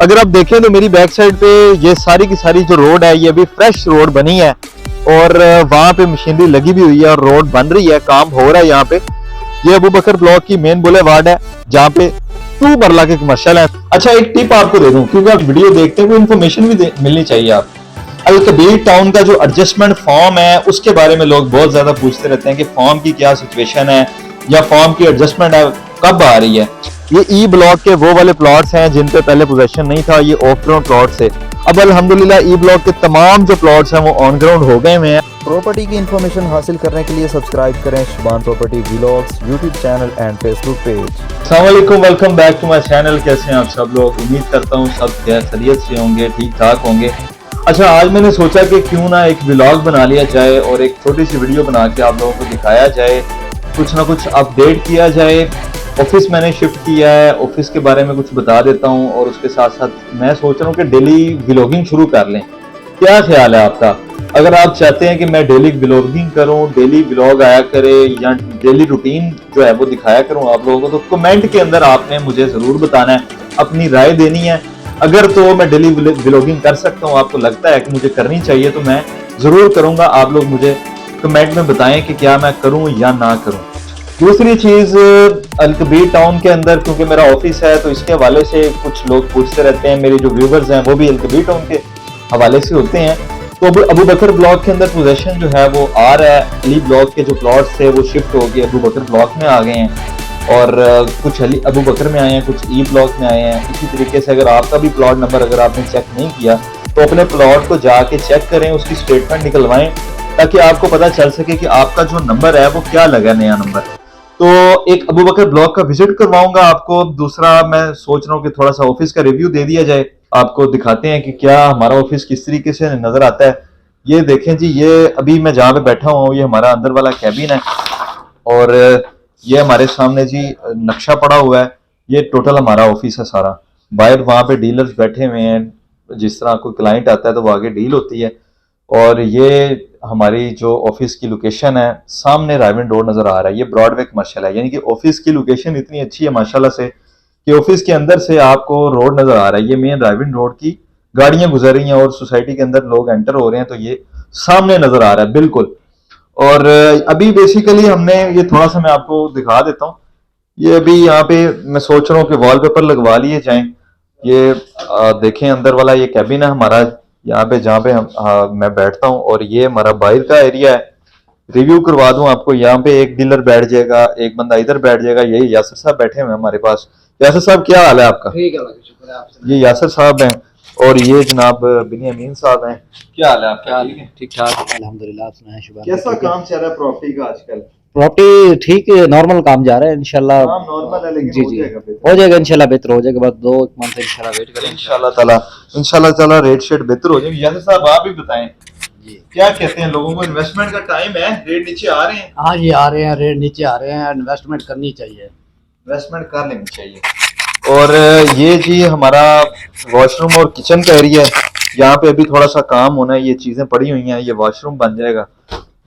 अगर आप देखें तो मेरी बैक साइड पे ये सारी की सारी जो रोड है ये अभी फ्रेश रोड बनी है और वहां पे मशीनरी लगी भी हुई है और रोड बन रही है, काम हो रहा है यहाँ पे। ये अबू बकर ब्लॉक की मेन बुलेवार्ड है जहाँ पे 2 मरला के कमर्शियल है। अच्छा एक टिप आपको दे दूं, क्योंकि आप वीडियो देखते हैं वो इन्फॉर्मेशन भी मिलनी चाहिए आप। अल कबीर टाउन का जो एडजस्टमेंट फॉर्म है उसके बारे में लोग बहुत ज्यादा पूछते रहते हैं कि फॉर्म की क्या सिचुएशन है या फॉर्म की एडजस्टमेंट है कब आ रही है। ये ई ब्लॉक के वो वाले प्लॉट्स हैं जिन पे पहले पोजेशन नहीं था, ये ऑफ ग्राउंड प्लॉट्स है। अब अल्हम्दुलिल्लाह ई ब्लॉक के तमाम जो प्लॉट्स हैं वो ऑन ग्राउंड हो गए हैं। प्रॉपर्टी की इन्फॉर्मेशन हासिल करने के लिए सब्सक्राइब करें Shuban property vlogs YouTube channel and Facebook page. अस्सलाम वालेकुम, welcome back to my channel. कैसे हैं आप सब लोग? उम्मीद करता हूँ सब खैरियत से होंगे, ठीक ठाक होंगे। अच्छा आज मैंने सोचा कि क्यों ना एक व्लॉग बना लिया जाए और एक छोटी सी वीडियो बना के आप लोगों को दिखाया जाए, कुछ ना कुछ अपडेट किया जाए। ऑफिस मैंने शिफ्ट किया है, ऑफिस के बारे में कुछ बता देता हूँ और उसके साथ साथ मैं सोच रहा हूँ कि डेली व्लॉगिंग शुरू कर लें। क्या ख्याल है आपका? अगर आप चाहते हैं कि मैं डेली व्लॉगिंग करूं, डेली व्लॉग आया करे या डेली रूटीन जो है वो दिखाया करूं आप लोगों को, तो कमेंट के अंदर आपने मुझे जरूर बताना है, अपनी राय देनी है। अगर तो मैं डेली व्लॉगिंग कर सकता हूं, आपको लगता है कि मुझे करनी चाहिए, तो मैं जरूर करूंगा। आप लोग मुझे कमेंट में बताएं कि क्या मैं करूं या ना करूं। दूसरी चीज, अल कबीर टाउन के अंदर क्योंकि मेरा ऑफिस है तो इसके हवाले से कुछ लोग पूछते रहते हैं, मेरे जो व्यूवर्स हैं वो भी अल कबीर टाउन के हवाले से होते हैं। तो अबू बकर ब्लॉक के अंदर पोजेशन जो है वो आ रहा है। अली ब्लॉक के जो प्लॉट्स थे वो शिफ्ट हो गए अबू बकर ब्लॉक में आ गए हैं और कुछ अली अबू बकर में आए हैं, कुछ ई ब्लॉक में आए हैं। इसी तरीके से अगर आपका भी प्लॉट नंबर अगर आपने चेक नहीं किया तो अपने प्लॉट को जाके चेक करें, उसकी स्टेटमेंट निकलवाएं ताकि आपको पता चल सके कि आपका जो नंबर है वो क्या लगा, नया नंबर। तो एक अबू बकर ब्लॉक का विजिट करवाऊंगा आपको। दूसरा मैं सोच रहा हूँ कि थोड़ा सा ऑफिस का रिव्यू दे दिया जाए, आपको दिखाते हैं कि क्या हमारा ऑफिस किस तरीके से नजर आता है। ये देखें जी, ये अभी मैं जहाँ पे बैठा हुआ हूँ ये हमारा अंदर वाला कैबिन है और ये हमारे सामने जी नक्शा पड़ा हुआ है। ये टोटल हमारा ऑफिस है सारा। बाहर वहाँ पे डीलर्स बैठे हुए हैं, जिस तरह कोई क्लाइंट आता है तो वो आगे डील होती है। और ये हमारी जो ऑफिस की लोकेशन है, सामने राइवन रोड नजर आ रहा है। ये ब्रॉडवे कमर्शियल है, यानी कि ऑफिस की लोकेशन इतनी अच्छी है माशाल्लाह से कि ऑफिस के अंदर से आपको रोड नजर आ रहा है। ये मेन राइवन रोड की गाड़ियां गुजर रही हैं और सोसाइटी के अंदर लोग एंटर हो रहे हैं, तो ये सामने नजर आ रहा है बिल्कुल। और अभी बेसिकली हमने ये थोड़ा सा मैं आपको दिखा देता हूँ। ये अभी यहाँ पे मैं सोच रहा हूँ कि वॉलपेपर लगवा लिए जाएं। ये देखें अंदर वाला ये कैबिन है हमारा, यहाँ पे जहाँ पे मैं बैठता हूँ और ये हमारा बाहर का एरिया है। रिव्यू करवा दूं आपको, यहाँ पे एक डीलर बैठ जाएगा, एक बंदा इधर बैठ जाएगा। यही यासर साहब बैठे हुए हैं हमारे पास। यासर साहब क्या हाल है आपका? ठीक है, शुक्र है आपसे। ये यासर साहब हैं और ये जनाब बिनियामीन साहब हैं। क्या हाल है आपका? ठीक ठाक अल्हम्दुलिल्लाह। आप सुनाएं शुभ। कैसा काम चल रहा है प्रॉपर्टी का आजकल? प्रॉपर्टी ठीक है, नॉर्मल काम जा रहा है इंशाल्लाह। काम नॉर्मल है लेकिन जी हो जी जाएगा हो जाएगा इंशाल्लाह, बेहतर हो जाएगा। बस 2 मंथ इंशाल्लाह वेट करें इंशाल्लाह ताला रेट शेट बेहतर हो जाएगी। यासर साहब आप भी बताएं क्या कहते हैं, लोगों को इन्वेस्टमेंट का टाइम है, रेट नीचे आ रहे हैं? हाँ जी, आ रहे हैं, रेट नीचे आ रहे हैं। इन्वेस्टमेंट करनी चाहिए, इन्वेस्टमेंट कर लेनी चाहिए। और ये जी हमारा वॉशरूम और किचन का एरिया है। यहाँ पे अभी थोड़ा सा काम होना है, ये चीजें पड़ी हुई हैं, ये वॉशरूम बन जाएगा।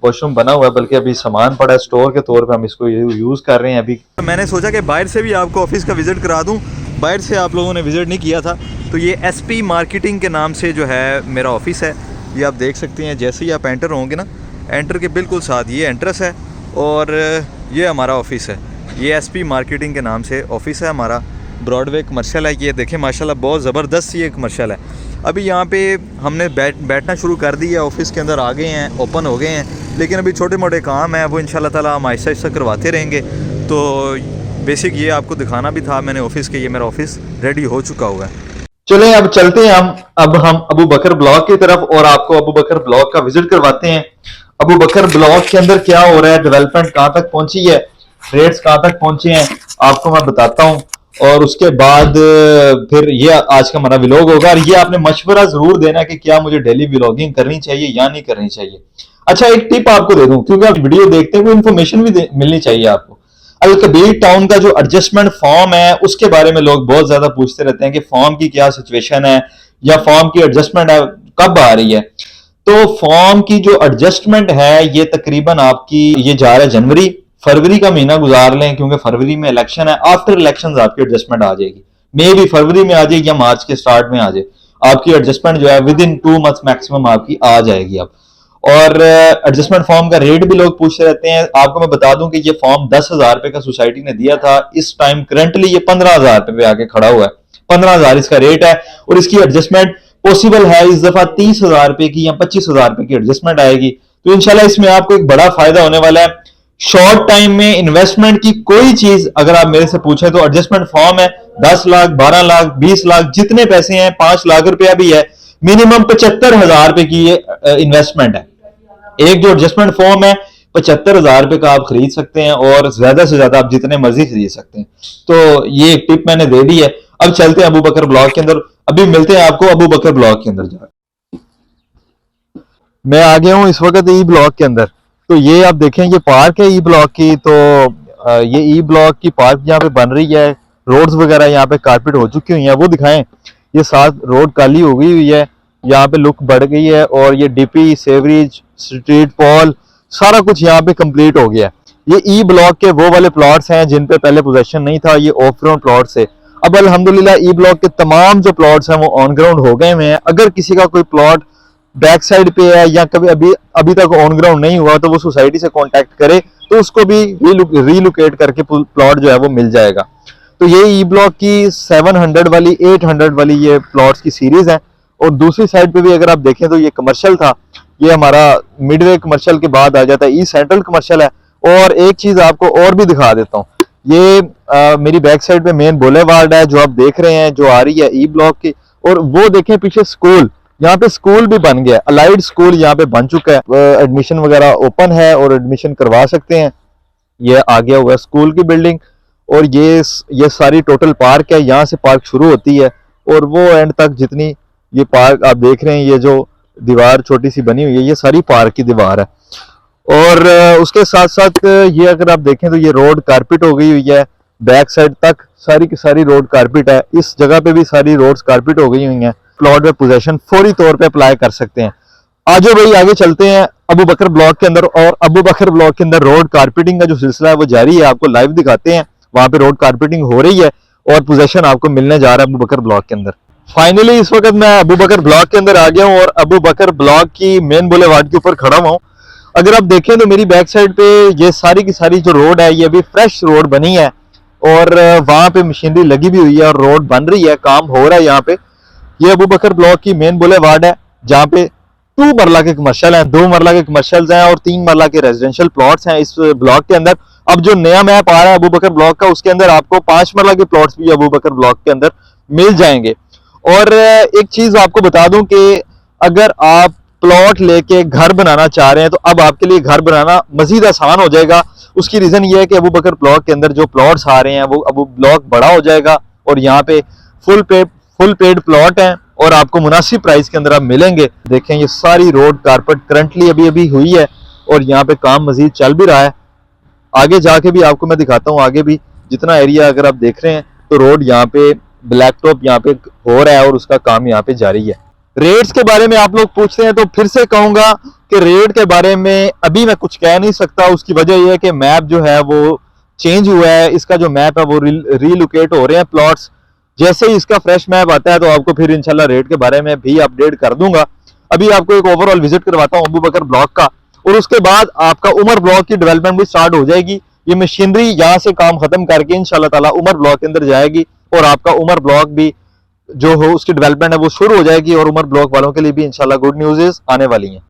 वॉशरूम बना हुआ है, बल्कि अभी सामान पड़ा है स्टोर के तौर पे, हम इसको यूज कर रहे हैं अभी। मैंने सोचा कि बाहर से भी आपको ऑफिस का विजिट करा दूं, बाहर से आप लोगों ने विजिट नहीं किया था। तो ये एसपी मार्केटिंग के नाम से जो है मेरा ऑफिस है, ये आप देख सकते हैं। जैसे ही आप एंटर होंगे ना, एंटर के बिल्कुल साथ ये एंट्रेंस है और ये हमारा ऑफिस है। ये एसपी मार्केटिंग के नाम से ऑफिस है हमारा, ब्रॉडवे कमर्शियल है। ये देखें माशाल्लाह बहुत ज़बरदस्त ये कमर्शियल है। अभी यहाँ पे हमने बैठना शुरू कर दिया, ऑफिस के अंदर आ गए हैं, ओपन हो गए हैं, लेकिन अभी छोटे मोटे काम हैं वो इंशाल्लाह ताला हम आहिस्ता आहिस्ता करवाते रहेंगे। तो बेसिक ये आपको दिखाना भी था मैंने ऑफिस के, ये मेरा ऑफिस रेडी हो चुका हुआ है। चलें अब चलते हैं हम अबू बकर ब्लॉक की तरफ और आपको अबू बकर ब्लॉक का विजिट करवाते हैं। अबू बकर ब्लॉक के अंदर क्या हो रहा है, डेवलपमेंट कहाँ तक पहुंची है, रेट्स कहाँ तक पहुंचे हैं, आपको मैं बताता हूँ। और उसके बाद फिर ये आज का हमारा व्लॉग होगा और ये आपने मशवरा जरूर देना कि क्या मुझे डेली व्लॉगिंग करनी चाहिए या नहीं करनी चाहिए। अच्छा एक टिप आपको दे दूं, क्योंकि आप वीडियो देखते हैं वो इन्फॉर्मेशन भी मिलनी चाहिए आपको। अल कबीर टाउन का जो एडजस्टमेंट फॉर्म है उसके बारे में लोग बहुत ज्यादा पूछते रहते हैं कि फॉर्म की क्या सिचुएशन है या फॉर्म की एडजस्टमेंट कब आ रही है। तो फॉर्म की जो एडजस्टमेंट है ये तकरीबन आपकी ये जा रहा है जनवरी, फरवरी का महीना गुजार लें क्योंकि फरवरी में इलेक्शन है। आफ्टर इलेक्शन आपकी एडजस्टमेंट आ जाएगी, मे भी फरवरी में आ जाए या मार्च के स्टार्ट में आ जाए, आपकी एडजस्टमेंट जो है विद इन 2 मंथ्स मैक्सिमम आपकी आ जाएगी अब। और एडजस्टमेंट फॉर्म का रेट भी लोग पूछते रहते हैं। आपको मैं बता दूं कि ये फॉर्म 10,000 रुपए का सोसाइटी ने दिया था, इस टाइम करंटली ये 15,000 रुपए पे आके खड़ा हुआ है। 15,000 इसका रेट है और इसकी एडजस्टमेंट पॉसिबल है इस दफा 30,000 रुपए की या 25,000 रुपए की एडजस्टमेंट आएगी। तो इंशाल्लाह इसमें आपको एक बड़ा फायदा होने वाला है। शॉर्ट टाइम में इन्वेस्टमेंट की कोई चीज अगर आप मेरे से पूछें तो एडजस्टमेंट फॉर्म है, 10 लाख 12 लाख 20 लाख जितने पैसे हैं, 5 लाख रुपया भी है, मिनिमम 75,000 रुपए की ये इन्वेस्टमेंट है। एक जो एडजस्टमेंट फॉर्म है 75,000 रुपए का आप खरीद सकते हैं और ज्यादा से ज्यादा आप जितने मर्जी खरीद सकते हैं। तो ये एक टिप मैंने दे दी है। अब चलते हैं अबू बकर ब्लॉक के अंदर, अभी मिलते हैं आपको अबू बकर ब्लॉक के अंदर जाकर। मैं आ गया हूँ इस वक्त ई ब्लॉक के अंदर। तो ये आप देखें ये पार्क है ई ब्लॉक की। तो ये ई ब्लॉक की पार्क यहाँ पे बन रही है, रोड्स वगैरह यहाँ पे कारपेट हो चुकी हुई हैं, वो दिखाएं। ये साथ रोड काली हो गई हुई है, यहाँ पे लुक बढ़ गई है और ये डीपी सेवरेज स्ट्रीट पॉल सारा कुछ यहाँ पे कंप्लीट हो गया है। ये ई ब्लॉक के वो वाले प्लॉट्स हैं जिन पे पहले पोजेशन नहीं था, ये ऑफ ग्राउंड प्लॉट्स है। अब अल्हम्दुलिल्लाह ई ब्लॉक के तमाम जो प्लॉट्स हैं वो ऑन ग्राउंड हो गए हुए हैं। अगर किसी का कोई प्लॉट बैक साइड पे है या कभी अभी तक ऑन ग्राउंड नहीं हुआ तो वो सोसाइटी से कांटेक्ट करे तो उसको भी रीलोकेट करके प्लॉट जो है वो मिल जाएगा। तो ये ई ब्लॉक की 700 वाली 800 वाली ये प्लॉट्स की सीरीज है। और दूसरी साइड पे भी अगर आप देखें तो ये कमर्शियल था, ये हमारा मिडवे कमर्शियल के बाद आ जाता है, ई सेंट्रल कमर्शियल है। और एक चीज आपको और भी दिखा देता हूँ, ये मेरी बैक साइड पे मेन बुलेवार्ड है जो आप देख रहे हैं, जो आ रही है ई ब्लॉक की। और वो देखें पीछे स्कूल, यहाँ पे स्कूल भी बन गया, अलाइड स्कूल यहाँ पे बन चुका है। एडमिशन वगैरह ओपन है और एडमिशन करवा सकते हैं। ये आ गया हुआ है स्कूल की बिल्डिंग। और ये सारी टोटल पार्क है, यहाँ से पार्क शुरू होती है और वो एंड तक जितनी ये पार्क आप देख रहे हैं, ये जो दीवार छोटी सी बनी हुई है ये सारी पार्क की दीवार है। और उसके साथ साथ ये अगर आप देखें तो ये रोड कारपेट हो गई हुई है, बैक साइड तक सारी की सारी रोड कारपेट है। इस जगह पे भी सारी रोड्स कारपेट हो गई हुई हैं। प्लॉट में पोजेशन फौरी तौर पे अप्लाई कर सकते हैं। आजो भाई आगे चलते हैं अबू बकर ब्लॉक के अंदर। और अबू बकर ब्लॉक के अंदर रोड कारपेटिंग का जो सिलसिला है वो जारी है, आपको लाइव दिखाते हैं। वहां पे रोड कारपेटिंग हो रही है और पोजेशन आपको मिलने जा रहा है अबू बकर ब्लॉक के अंदर। फाइनली इस वक्त मैं अबू बकर ब्लॉक के अंदर आ गया हूँ और अबू बकर ब्लॉक की मेन बुलेवार्ड के ऊपर खड़ा हुआ हूँ। अगर आप देखें तो मेरी बैक साइड पे ये सारी की सारी जो रोड है ये अभी फ्रेश रोड बनी है और वहां पे मशीनरी लगी भी हुई है और रोड बन रही है, काम हो रहा है यहाँ पे। ये अबू बकर ब्लॉक की मेन बुलेवार्ड है जहाँ पे 2 मरला के कमर्शियल हैं, 2 मरला के कमर्शियल हैं और 3 मरला के रेजिडेंशियल प्लॉट्स हैं इस ब्लॉक के अंदर। अब जो नया मैप आ रहा है अबू बकर ब्लॉक का, उसके अंदर आपको 5 मरला के प्लॉट्स भी अबू बकर ब्लॉक के अंदर मिल जाएंगे। और एक चीज आपको बता दूं कि अगर आप प्लॉट लेके घर बनाना चाह रहे हैं तो अब आपके लिए घर बनाना मजीद आसान हो जाएगा। उसकी रीजन ये है कि अबू बकर ब्लॉक के अंदर जो प्लॉट्स आ रहे हैं वो अबू ब्लॉक बड़ा हो जाएगा और यहाँ पे फुल पेड प्लॉट हैं और आपको मुनासिब प्राइस के अंदर आप मिलेंगे। देखें ये सारी रोड कारपेट करंटली अभी हुई है और यहाँ पे काम मजीद चल भी रहा है। आगे जाके भी आपको मैं दिखाता हूँ, आगे भी जितना एरिया अगर आप देख रहे हैं तो रोड यहाँ पे ब्लैक टॉप यहाँ पे हो रहा है और उसका काम यहाँ पे जारी है। रेट्स के बारे में आप लोग पूछते हैं तो फिर से कहूंगा कि रेट के बारे में अभी मैं कुछ कह नहीं सकता। उसकी वजह यह है कि मैप जो है वो चेंज हुआ है, इसका जो मैप है वो रीलोकेट हो रहे हैं प्लॉट्स। जैसे ही इसका फ्रेश मैप आता है तो आपको फिर इंशाल्लाह रेट के बारे में भी अपडेट कर दूंगा। अभी आपको एक ओवरऑल विजिट करवाता हूँ अबू बकर ब्लॉक का और उसके बाद आपका उमर ब्लॉक की डेवलपमेंट भी स्टार्ट हो जाएगी। ये मशीनरी यहाँ से काम खत्म करके इंशाल्लाह ताला उमर ब्लॉक के अंदर जाएगी और आपका उमर ब्लॉक भी जो हो उसकी डेवलपमेंट है वो शुरू हो जाएगी और उमर ब्लॉक वालों के लिए भी इंशाल्लाह गुड न्यूज़ आने वाली हैं।